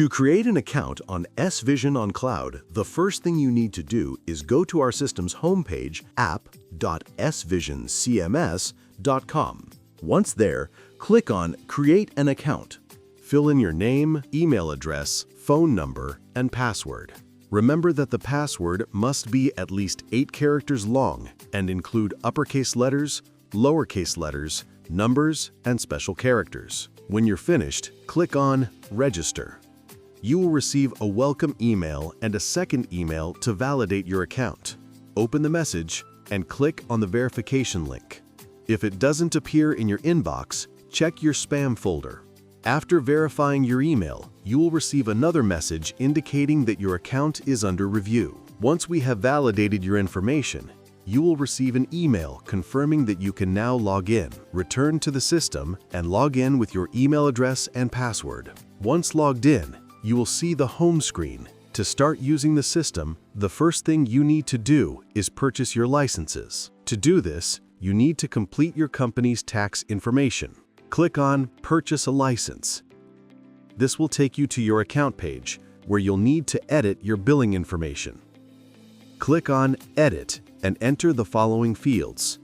To create an account on SVISION On-Cloud, the first thing you need to do is go to our system's homepage, app.svisioncms.com. Once there, click on Create an Account. Fill in your name, email address, phone number, and password. Remember that the password must be at least 8 characters long and include uppercase letters, lowercase letters, numbers, and special characters. When you're finished, click on Register. You will receive a welcome email and a second email to validate your account. Open the message and click on the verification link. If it doesn't appear in your inbox, check your spam folder. After verifying your email, you will receive another message indicating that your account is under review. Once we have validated your information, you will receive an email confirming that you can now log in. Return to the system and log in with your email address and password. Once logged in, you will see the home screen. To start using the system, the first thing you need to do is purchase your licenses. To do this, you need to complete your company's tax information. Click on Purchase a License. This will take you to your account page, where you'll need to edit your billing information. Click on Edit and enter the following fields: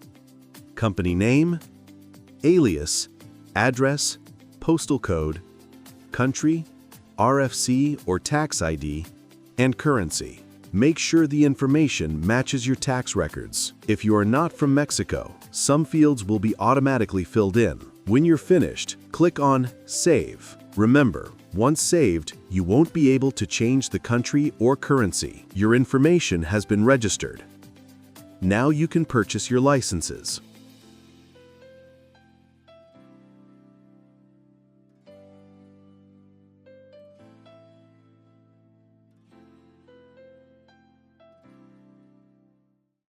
company name, alias, address, postal code, country, RFC or tax ID, and currency. Make sure the information matches your tax records. If you are not from Mexico, some fields will be automatically filled in. When you're finished, click on Save. Remember, once saved, you won't be able to change the country or currency. Your information has been registered. Now you can purchase your licenses.